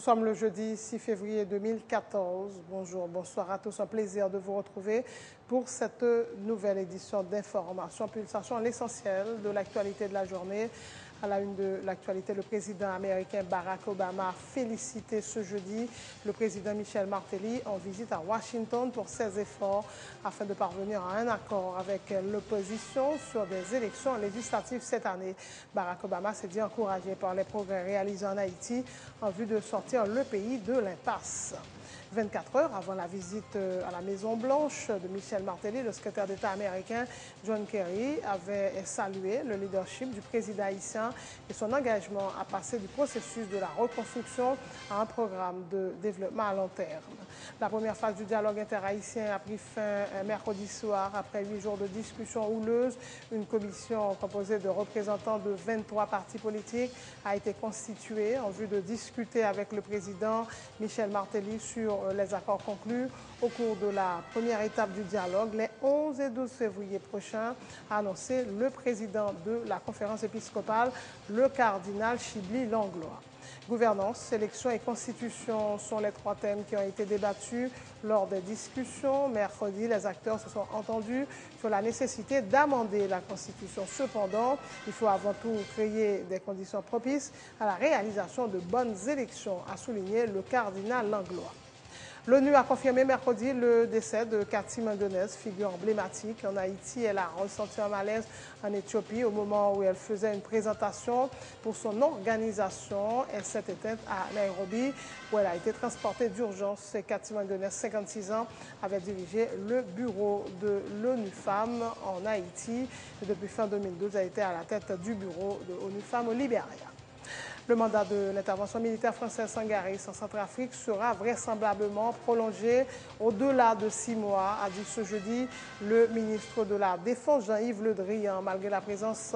sommes le jeudi 6 février 2014. Bonjour, bonsoir à tous. Un plaisir de vous retrouver pour cette nouvelle édition d'Information Pulsation, l'essentiel de l'actualité de la journée. À la une de l'actualité, le président américain Barack Obama a félicité ce jeudi le président Michel Martelly en visite à Washington pour ses efforts afin de parvenir à un accord avec l'opposition sur des élections législatives cette année. Barack Obama s'est dit encouragé par les progrès réalisés en Haïti en vue de sortir le pays de l'impasse. 24 heures avant la visite à la Maison-Blanche de Michel Martelly, le secrétaire d'État américain John Kerry avait salué le leadership du président haïtien et son engagement à passer du processus de la reconstruction à un programme de développement à long terme. La première phase du dialogue interhaïtien a pris fin mercredi soir après 8 jours de discussions houleuses. Une commission composée de représentants de 23 partis politiques a été constituée en vue de discuter avec le président Michel Martelly sur les accords conclus au cours de la première étape du dialogue les 11 et 12 février prochains, a annoncé le président de la conférence épiscopale, le cardinal Chibli Langlois. Gouvernance, élections et constitution sont les 3 thèmes qui ont été débattus lors des discussions. Mercredi, les acteurs se sont entendus sur la nécessité d'amender la Constitution. Cependant, il faut avant tout créer des conditions propices à la réalisation de bonnes élections, a souligné le cardinal Langlois. L'ONU a confirmé mercredi le décès de Cathy Mangonès, figure emblématique en Haïti. Elle a ressenti un malaise en Éthiopie au moment où elle faisait une présentation pour son organisation. Elle s'est éteinte à Nairobi où elle a été transportée d'urgence. Cathy Mangonès, 56 ans, avait dirigé le bureau de l'ONU Femmes en Haïti. Et depuis fin 2012, elle a été à la tête du bureau de l'ONU Femmes au Libéria. Le mandat de l'intervention militaire française Sangaris en Centrafrique sera vraisemblablement prolongé au-delà de 6 mois, a dit ce jeudi le ministre de la Défense Jean-Yves Le Drian. Malgré la présence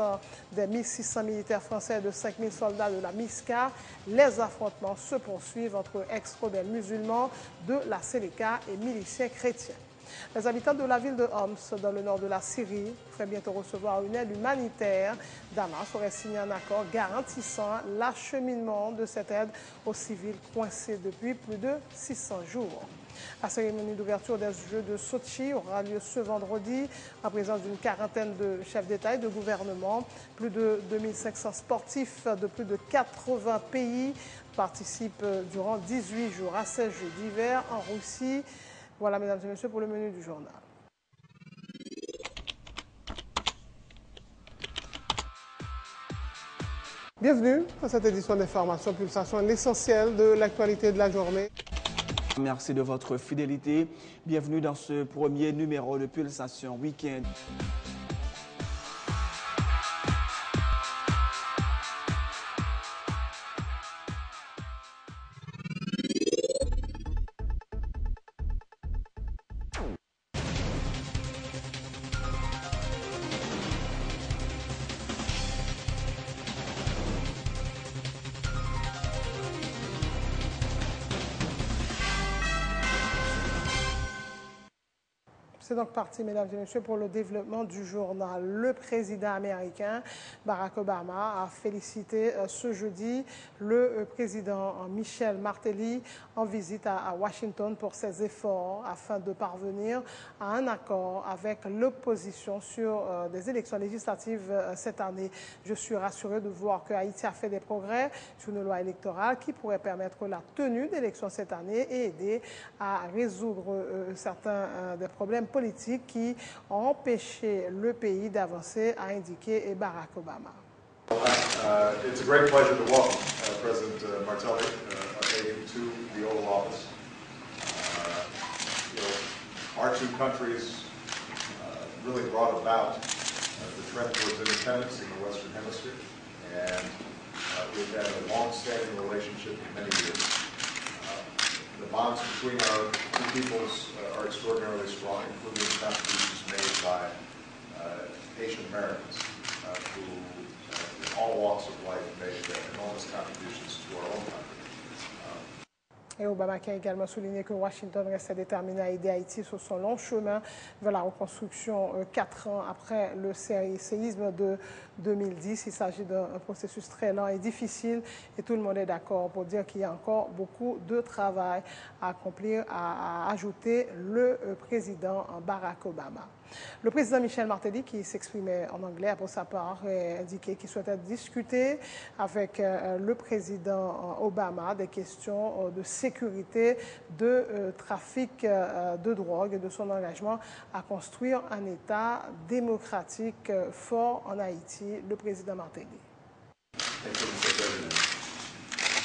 des 1600 militaires français et de 5000 soldats de la MISCA, les affrontements se poursuivent entre ex-rebelles musulmans de la Séléka et miliciens chrétiens. Les habitants de la ville de Homs, dans le nord de la Syrie, pourraient bientôt recevoir une aide humanitaire. Damas aurait signé un accord garantissant l'acheminement de cette aide aux civils coincés depuis plus de 600 jours. La cérémonie d'ouverture des Jeux de Sochi aura lieu ce vendredi en présence d'une quarantaine de chefs d'État et de gouvernement. Plus de 2500 sportifs de plus de 80 pays participent durant 18 jours à ces Jeux d'hiver en Russie. Voilà, mesdames et messieurs, pour le menu du journal. Bienvenue à cette édition d'Information Pulsation, l'essentiel de l'actualité de la journée. Merci de votre fidélité. Bienvenue dans ce premier numéro de Pulsation Week-end. C'est donc parti, mesdames et messieurs, pour le développement du journal. Le président américain Barack Obama a félicité ce jeudi le président Michel Martelly en visite à Washington pour ses efforts afin de parvenir à un accord avec l'opposition sur des élections législatives cette année. Je suis rassuré de voir que Haïti a fait des progrès sur une loi électorale qui pourrait permettre la tenue d'élections cette année et aider à résoudre certains des problèmes politiques qui ont empêché le pays d'avancer, a indiqué Barack Obama. It's a great pleasure to welcome President Martelly to the Oval Office. Our two countries really brought about the trend towards independence in the Western Hemisphere, and we've had a long-standing relationship for many years. The bonds between our two peoples are extraordinarily strong, including the contributions made by Haitian Americans who, in all walks of life, made enormous contributions to our own country. Et Obama qui a également souligné que Washington restait déterminé à aider Haïti sur son long chemin vers la reconstruction 4 ans après le séisme de 2010. Il s'agit d'un processus très lent et difficile et tout le monde est d'accord pour dire qu'il y a encore beaucoup de travail à accomplir, a ajouté le président Barack Obama. Le président Michel Martelly, qui s'exprimait en anglais, a pour sa part indiqué qu'il souhaitait discuter avec le président Obama des questions de sécurité, de trafic de drogue et de son engagement à construire un État démocratique fort en Haïti. Le président Martelly. Thank you, Mr. President.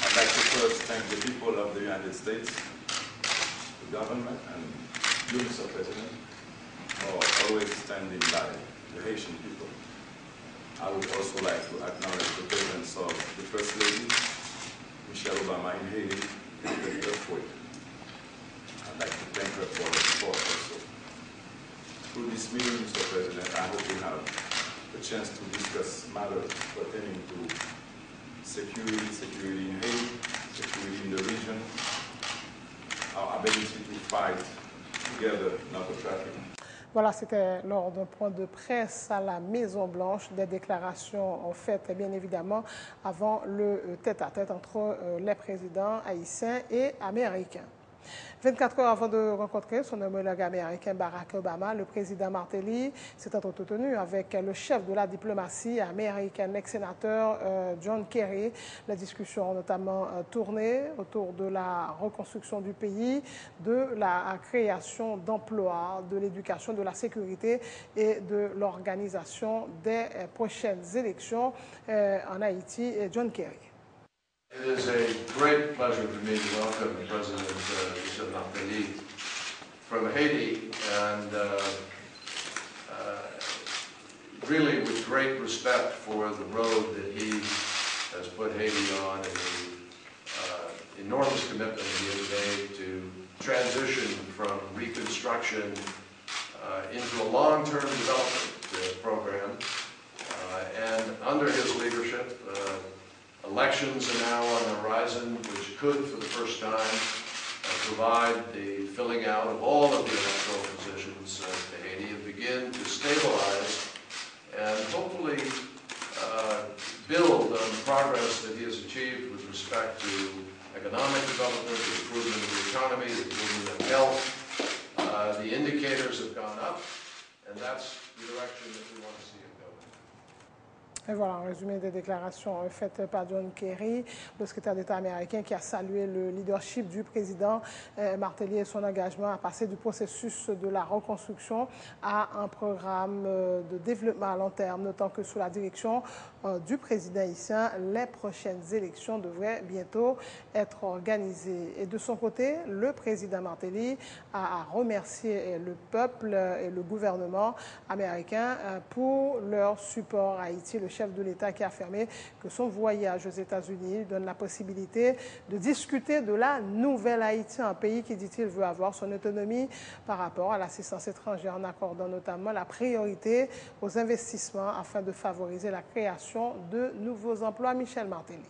I'd like to first thank the people of the United States, the government, and you, Mr. President, for always standing by the Haitian people. I would also like to acknowledge the presence of the First Lady, Michelle Obama, in Haiti, in the earthquake. I'd like to thank her for her support also. Through this meeting, Mr. President, I hope we have a chance to discuss matters pertaining to security in Haiti, security in the region, our ability to fight together narco-trafficking. Voilà, c'était lors d'un point de presse à la Maison-Blanche, des déclarations faites bien évidemment avant le tête-à-tête entre les présidents haïtiens et américains. 24 heures avant de rencontrer son homologue américain Barack Obama, le président Martelly s'est entretenu avec le chef de la diplomatie américaine, l'ex-sénateur John Kerry. Les discussions ont notamment tourné autour de la reconstruction du pays, de la création d'emplois, de l'éducation, de la sécurité et de l'organisation des prochaines élections en Haïti. Et John Kerry. It is a great pleasure for me to welcome President Michel Martelly from Haiti, and really with great respect for the road that he has put Haiti on and the enormous commitment he has made to transition from reconstruction into a long-term development program. And under his leadership, elections are now on the horizon, which could, for the first time, provide the filling out of all of the electoral positions to Haiti and begin to stabilize and hopefully build on the progress that he has achieved with respect to economic development, the improvement of the economy, the improvement of health. The indicators have gone up, and that's the direction that we want to see it go. Et voilà, un résumé des déclarations faites par John Kerry, le secrétaire d'État américain, qui a salué le leadership du président Martelly et son engagement à passer du processus de la reconstruction à un programme de développement à long terme, notant que sous la direction du président haïtien, les prochaines élections devraient bientôt être organisées. Et de son côté, le président Martelly a remercié le peuple et le gouvernement américain pour leur support à Haïti. Le chef de l'État qui a affirmé que son voyage aux États-Unis donne la possibilité de discuter de la nouvelle Haïti, un pays qui, dit-il, veut avoir son autonomie par rapport à l'assistance étrangère, en accordant notamment la priorité aux investissements afin de favoriser la création de nouveaux emplois. Michel Martelly.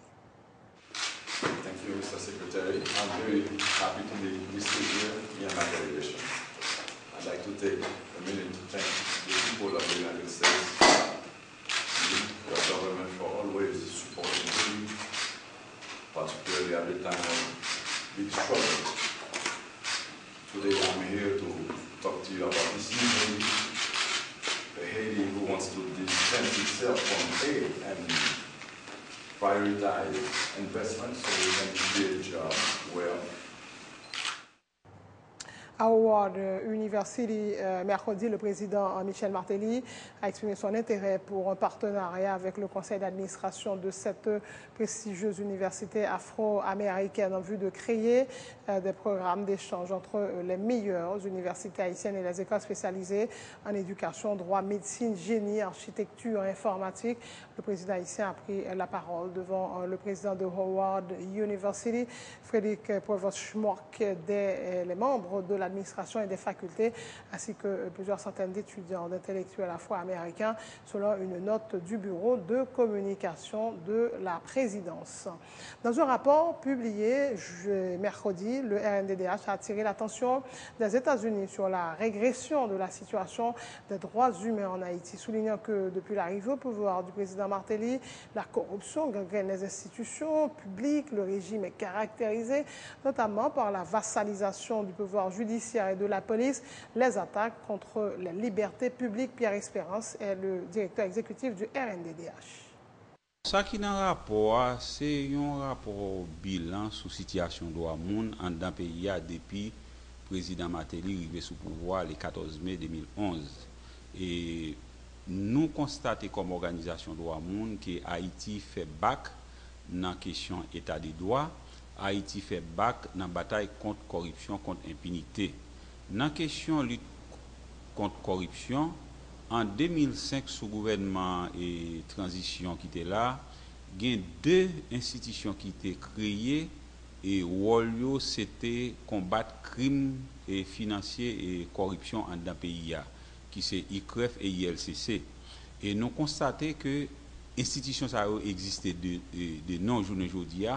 Thank you, Mr. Secretary. I'm very happy to be listed here in my delegation. I'd like to take a minute to thank the people of the United States, your government, for always supporting me, particularly at the time of big struggle. Today I'm here to talk to you about this new Haiti, a Haiti who wants to defend itself from aid and prioritize investments so we can create jobs well. À Howard University, mercredi, le président Michel Martelly a exprimé son intérêt pour un partenariat avec le conseil d'administration de cette prestigieuse université afro-américaine en vue de créer des programmes d'échange entre les meilleures universités haïtiennes et les écoles spécialisées en éducation, droit, médecine, génie, architecture, informatique. Le président haïtien a pris la parole devant le président de Howard University, Frédéric Provost-Schmock, les membres de la l'administration et des facultés, ainsi que plusieurs centaines d'étudiants, d'intellectuels afro-américains, selon une note du Bureau de communication de la présidence. Dans un rapport publié mercredi, le RNDDH a attiré l'attention des États-Unis sur la régression de la situation des droits humains en Haïti, soulignant que depuis l'arrivée au pouvoir du président Martelly, la corruption gangrène les institutions publiques, le régime est caractérisé notamment par la vassalisation du pouvoir judiciaire et de la police, les attaques contre les libertés publiques. Pierre Espérance est le directeur exécutif du RNDDH. Ça qui est dans le rapport, c'est un rapport bilan sur la situation de droit monde en dans le pays depuis le président Martelly arrivé sous pouvoir le 14 mai 2011. Et nous constatons comme organisation de droit monde que Haïti fait bac dans la question état des droits, Haïti fait bac dans la bataille contre corruption, contre impunité. Dans la question lutte contre corruption, en 2005, sous le gouvernement et transition qui était là, il y a deux institutions qui étaient créées et le c'était combattre crime et financier et corruption en dans le pays, qui c'est ICREF et ILCC. Et nous constatons que l'institution ça existait de non-journée aujourd'hui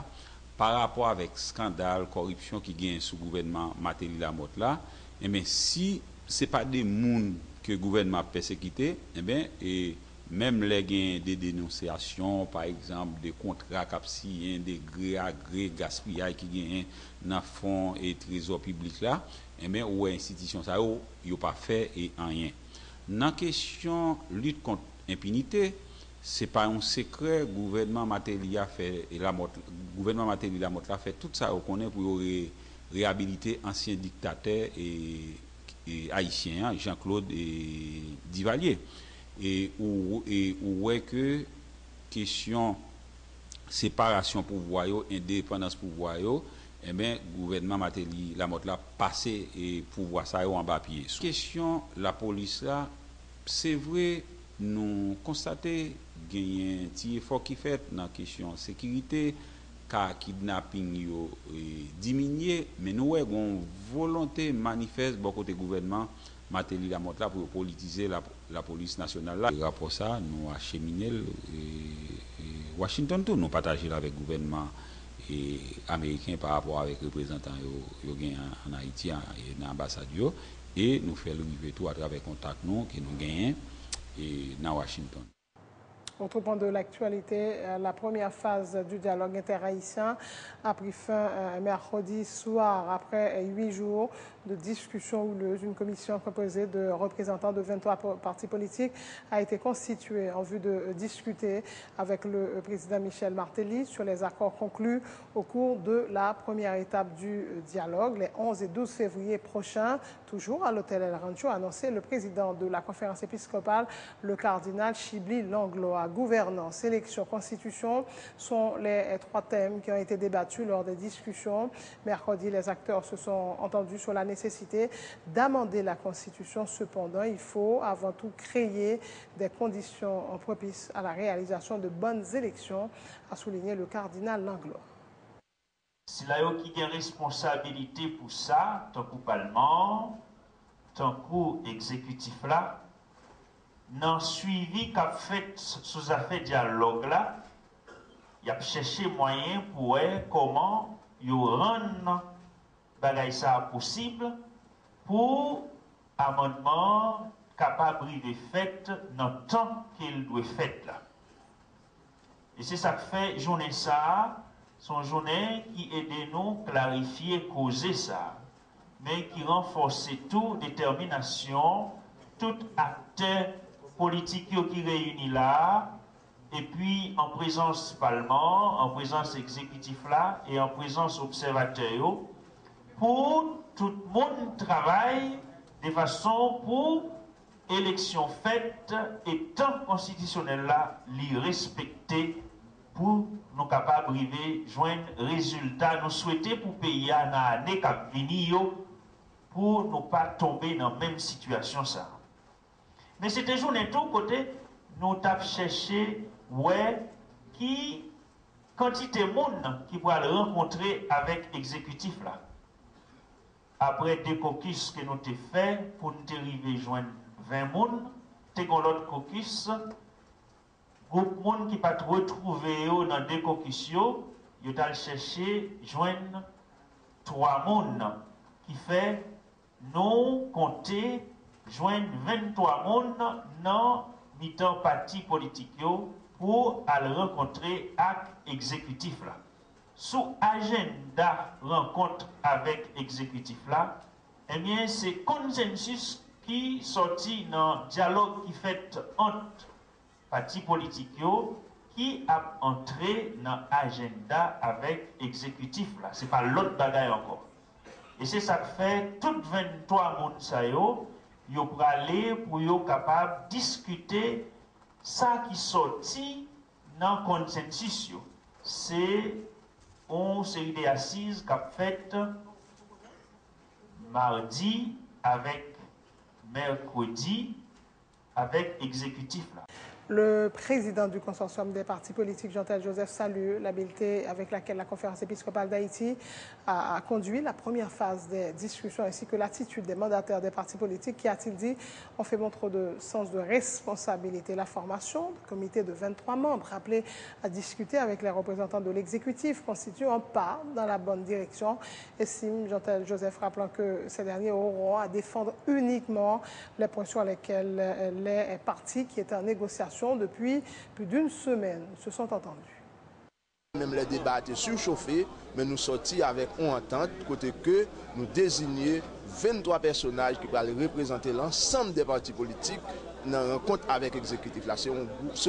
par rapport avec scandale, corruption qui gagne sous le gouvernement Martelly Lamotte là. Et bien, si ce n'est pas des gens que le gouvernement a persécuté, eh bien, et même les gains des dénonciations, par exemple, des contrats capsiens, des gré à gré, gaspillage qui gagnent dans le fonds et trésor public là, eh bien, ou institution ça, ils n'ont pas fait et rien. Dans la question lutte contre l'impunité, ce n'est pas un secret, le gouvernement Martelly a fait, et la gouvernement Martelly Lamotte a fait tout ça, on connaît pour réhabiliter anciens dictateurs et haïtien, Jean-Claude Duvalier. Et où est que question séparation pouvoir, indépendance pouvoir, eh bien, le gouvernement Martelly Lamotte l'a passé et pouvoir ça en bas pied. Question la police là, c'est vrai, nous constatons qu'il y a un petit effort qui fait dans la question sécurité, car kidnapping yo diminué, mais nous avons une volonté manifeste de côté gouvernement Martelly Lamotte là pour politiser la police nationale là. Le rapport ça nous acheminé Washington tout nous partager avec le gouvernement américain par rapport avec les représentants yo en Haïti et dans l'ambassade et nous faisons le tout à travers contact nous que nous gagnons dans Washington. Autre point de l'actualité, la première phase du dialogue interhaïtien a pris fin mercredi soir après 8 jours de discussion houleuse. Une commission composée de représentants de 23 partis politiques a été constituée en vue de discuter avec le président Michel Martelly sur les accords conclus au cours de la première étape du dialogue. Les 11 et 12 février prochains, toujours à l'hôtel El Rancho, a annoncé le président de la conférence épiscopale, le cardinal Chibli Langlois. Gouvernance, élection, constitution sont les 3 thèmes qui ont été débattus lors des discussions. Mercredi, les acteurs se sont entendus sur la nécessité d'amender la constitution. Cependant, il faut avant tout créer des conditions propices à la réalisation de bonnes élections, a souligné le cardinal Langlois. C'est là qui a responsabilité pour ça, tant que Parlement, tant que exécutif là. Dans le suivi qu'a fait sous affaire dialogue là, il a cherché moyen pour voir comment il rendre bagay ça possible pour amendement capable de fait dans le temps qu'il doit faire là. Et c'est ça que fait journée ça, son journée qui aide nous clarifier causer ça, mais qui renforce tout détermination, tout acteur politique qui réunit là, et puis en présence Parlement, en présence exécutif là, et en présence observateur, pour tout le monde travaille de façon pour élection faite et temps constitutionnel là, l'y respecter pour nous capables de joindre résultat, nous souhaiter pour payer dans l'année qui vient pour ne pas tomber dans la même situation ça. Mais c'était journée tout côté, nous avons cherché qui quantité de monde qui pourra le rencontrer avec l'exécutif là. après des caucus que nous avons fait pour nous arriver à joindre 20 personnes, nous avons l'autre caucus, groupe de monde qui pas retrouvé dans des caucus, ils ont cherché à joindre 3 personnes, qui fait nous compter joindre 23 personnes dans mi-temps parti politique pour aller rencontrer l'acte exécutif là. Sous agenda rencontre avec l'exécutif là, eh bien c'est consensus qui sorti dans dialogue qui fait entre partis politiques qui a entré dans agenda avec l'exécutif là. C'est pas l'autre bagaille encore. Et c'est ça que fait toutes 23 monde ça yo pour aller pour yo capable discuter ça qui sorti dans consensus yo. C'est une série d'assises qu'a fait mardi avec mercredi avec exécutif là. Le président du consortium des partis politiques, Jean-Tel Joseph, salue l'habileté avec laquelle la conférence épiscopale d'Haïti a conduit la première phase des discussions ainsi que l'attitude des mandataires des partis politiques qui, a-t-il dit, ont fait montre de sens de responsabilité. La formation du comité de 23 membres appelé à discuter avec les représentants de l'exécutif constitue un pas dans la bonne direction, estime Jean-Tel Joseph, rappelant que ces derniers auront à défendre uniquement les points sur lesquels les partis qui étaient en négociation depuis plus d'une semaine se sont entendus. Même les débats étaient surchauffés, mais nous sortis avec une entente, côté que nous désignions 23 personnages qui vont représenter l'ensemble des partis politiques dans la rencontre avec l'exécutif. C'est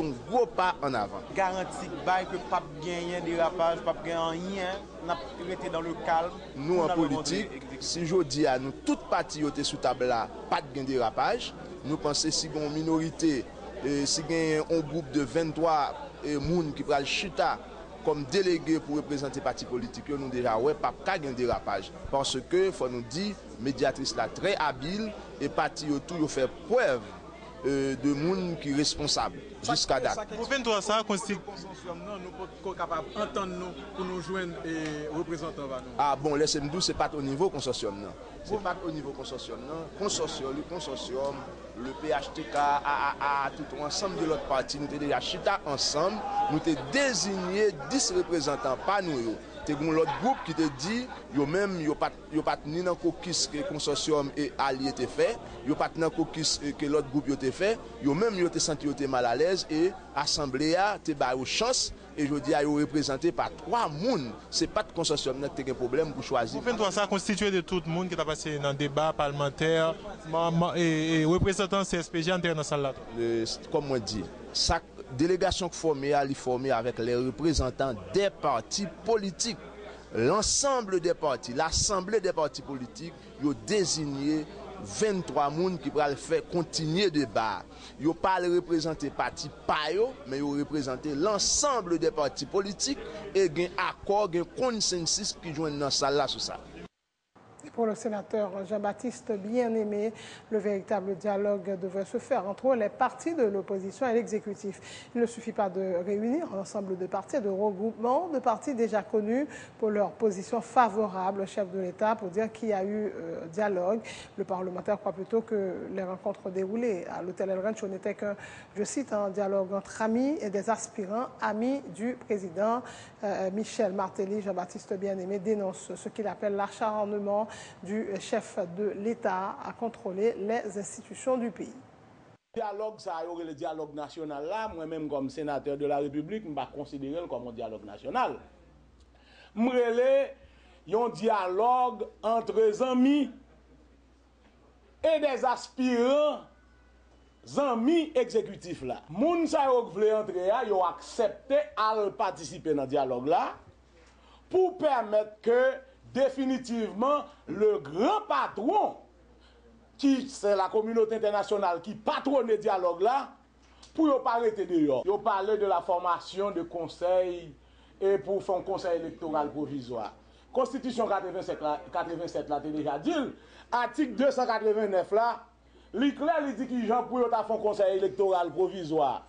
un gros pas en avant. Garantie que pas gagner dérapage, pas gagner rien, n'a été dans le calme. Nous en politique, si je dis à nous, toutes parties étaient sous table là, pas de dérapage. Nous pensons si une minorité, si il y a un groupe de 23 personnes qui prennent chita comme délégué pour représenter les partis politiques, nous déjà ouais pas de dérapage. Parce que faut nous dire, médiatrice là très habile et parti autour fait preuve de monde qui est responsable jusqu'à date. Pour 23 ça constitue nous sommes capables d'entendre nous pour nous joindre et représentants. Ah bon, laissez-moi dire, ce n'est pas au niveau consortium. Ce n'est pas au niveau consortium. Le consortium, le PHTK, AAA, tout ensemble de l'autre parti, nous avons déjà chita ensemble, nous avons désigné 10 représentants, pas nous. C'est l'autre groupe qui te dit, yo même yo pas ni dans caucus que consortium et allié était fait, yo pas dans caucus que l'autre groupe yo était fait, yo même yo te senti yo te mal à l'aise et assemblée a te ba yo chance et je dis à yo représenté par 3 moun, c'est pas de consortium n'a un problème pour choisir. Vous 23 ça constitué de tout le monde qui t'a passé dans débat parlementaire et représentant CSPJ international. Comme moi dit, ça délégation formée avec les représentants des partis politiques. L'ensemble des partis, l'assemblée des partis politiques, ils ont désigné 23 personnes qui pourraient faire continuer le débat. Ils n'ont pas représenté le parti PAYO, mais ils ont représenté l'ensemble des partis politiques et il y a un accord, un consensus qui joue dans la salle sur ça. Pour le sénateur Jean-Baptiste Bien-Aimé, le véritable dialogue devrait se faire entre les partis de l'opposition et l'exécutif. Il ne suffit pas de réunir l'ensemble de partis, de regroupements de partis déjà connus pour leur position favorable au chef de l'État pour dire qu'il y a eu dialogue. Le parlementaire croit plutôt que les rencontres déroulées à l'hôtel El Rancho n'étaient qu'un, je cite, un dialogue entre amis et des aspirants amis du président. Michel Martelly, Jean-Baptiste Bien-Aimé dénonce ce qu'il appelle l'acharnement du chef de l'État à contrôler les institutions du pays. Dialogue, ça a le dialogue national là, moi-même comme sénateur de la République, je ne vais pas considérer comme un dialogue national. Je un dialogue entre amis et des aspirants amis exécutifs là. Moun sa yo vle entrer là, yo accepté à participer dans dialogue là pour permettre que définitivement le grand patron qui c'est la communauté internationale qui patronne le dialogue là pour ne pas arrêter dehors. Yo parlé de la formation de conseils et pour faire un conseil électoral provisoire. Constitution 87 là déjà dit, article 289 là, l'éclair il dit qu'il Jean pour faire un conseil électoral provisoire.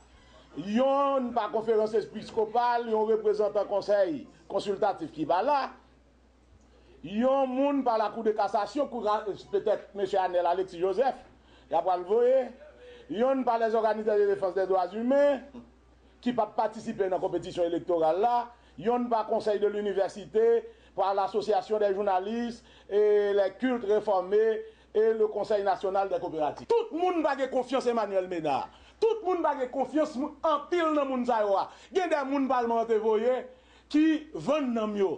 Yon pas conférence épiscopale, yon représentant conseil consultatif qui va là. yon moun par la Cour de cassation, peut-être M. Anel Alexis Joseph, il a pas le voyer, yon par les organisateurs de défense des droits humains, qui peuvent participer dans la compétition électorale là, yon par conseil de l'université, par l'association des journalistes, et les cultes réformés, et le conseil national des coopératives. Tout le monde a confiance en Emmanuel Ménard. Tout le monde a confiance en pile dans le monde. Il y a des gens parlementaires qui vendent dans mieux.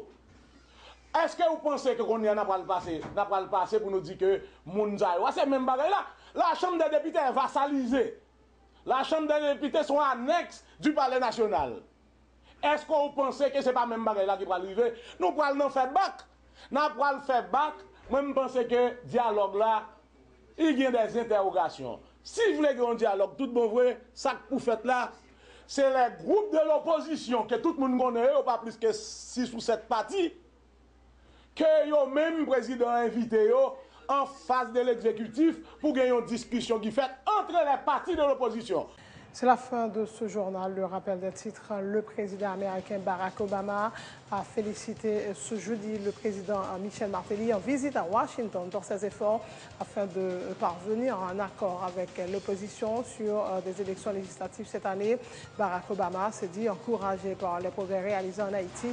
Est-ce que vous pensez que qu'on n'a pas le passé pour nous dire que moun Zaïwa, c'est même bagaille là. La Chambre des députés est vassalisée. La Chambre des députés sont annexes du Palais national. Est-ce que vous pensez que ce n'est pas même bagaille là qui va arriver? Nous allons faire bac. Nous allons faire bac. Moi, je pense que le dialogue là, il y a des interrogations. Si vous voulez un dialogue, tout bon vrai, ça que vous faites là, c'est les groupes de l'opposition que tout le monde connaît, pas plus que 6 ou 7 partis, que yo même président invité yo en face de l'exécutif pour gagner une discussion qui fait entre les partis de l'opposition. C'est la fin de ce journal. Le rappel des titres. Le président américain Barack Obama a félicité ce jeudi le président Michel Martelly en visite à Washington pour ses efforts afin de parvenir à un accord avec l'opposition sur des élections législatives cette année. Barack Obama s'est dit encouragé par les progrès réalisés en Haïti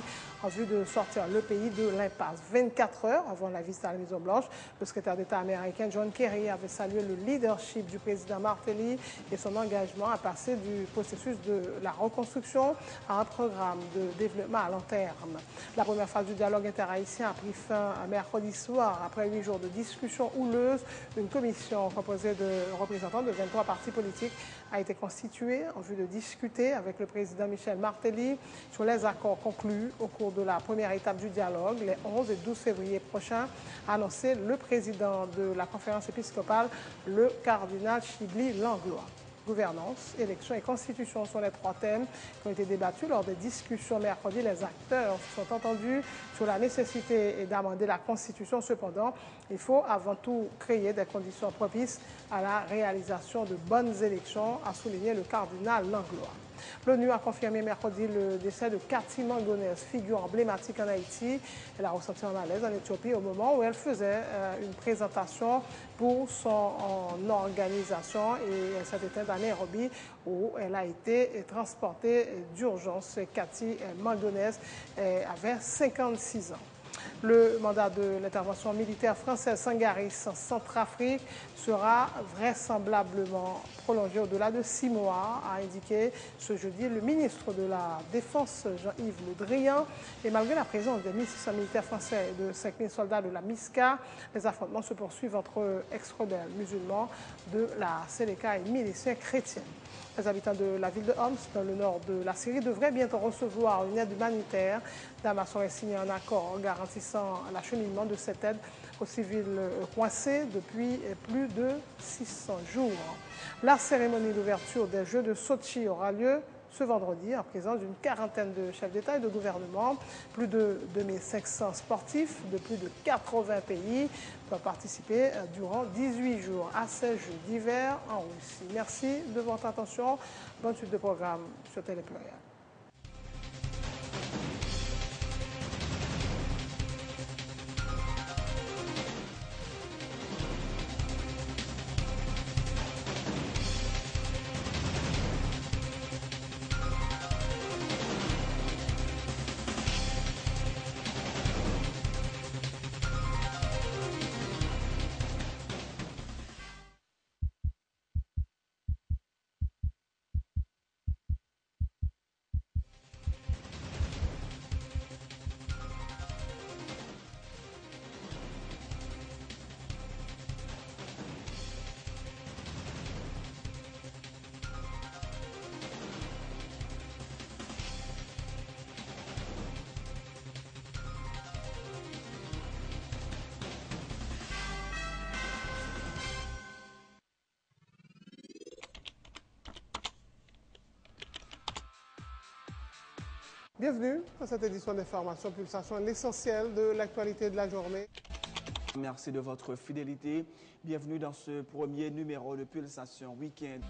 en vue de sortir le pays de l'impasse. 24 heures avant la visite à la Maison-Blanche, le secrétaire d'État américain John Kerry avait salué le leadership du président Martelly et son engagement à passer du processus de la reconstruction à un programme de développement à long terme. La première phase du dialogue interhaïtien a pris fin mercredi soir. Après 8 jours de discussions houleuses, une commission composée de représentants de 23 partis politiques a été constituée en vue de discuter avec le président Michel Martelly sur les accords conclus au cours de la première étape du dialogue, les 11 et 12 février prochains, a annoncé le président de la conférence épiscopale, le cardinal Chibli Langlois. Gouvernance, élections et constitution sont les 3 thèmes qui ont été débattus lors des discussions mercredi. Les acteurs se sont entendus sur la nécessité d'amender la Constitution. Cependant, il faut avant tout créer des conditions propices à la réalisation de bonnes élections, a souligné le cardinal Langlois. L'ONU a confirmé mercredi le décès de Cathy Mangonès, figure emblématique en Haïti. Elle a ressenti un malaise en Éthiopie au moment où elle faisait une présentation pour son organisation et elle s'est éteinte à Nairobi où elle a été transportée d'urgence. Cathy Mangonès avait 56 ans. Le mandat de l'intervention militaire française Sangaris en Centrafrique sera vraisemblablement prolongé au-delà de 6 mois, a indiqué ce jeudi le ministre de la Défense Jean-Yves Le Drian. Et malgré la présence de 1600 militaires français et de 5000 soldats de la MISCA, les affrontements se poursuivent entre ex-rebelles musulmans de la Séléka et miliciens chrétiens. Les habitants de la ville de Homs, dans le nord de la Syrie, devraient bientôt recevoir une aide humanitaire. Damas aurait signé un accord garantissant l'acheminement de cette aide aux civils coincés depuis plus de 600 jours. La cérémonie d'ouverture des Jeux de Sochi aura lieu ce vendredi en présence d'une quarantaine de chefs d'État et de gouvernement. Plus de 2500 sportifs de plus de 80 pays doivent participer durant 18 jours à ces Jeux d'hiver en Russie. Merci de votre attention. Bonne suite de programme sur Télépluriel. Bienvenue dans cette édition d'information Pulsation, l'essentiel de l'actualité de la journée. Merci de votre fidélité. Bienvenue dans ce premier numéro de Pulsation Week-end.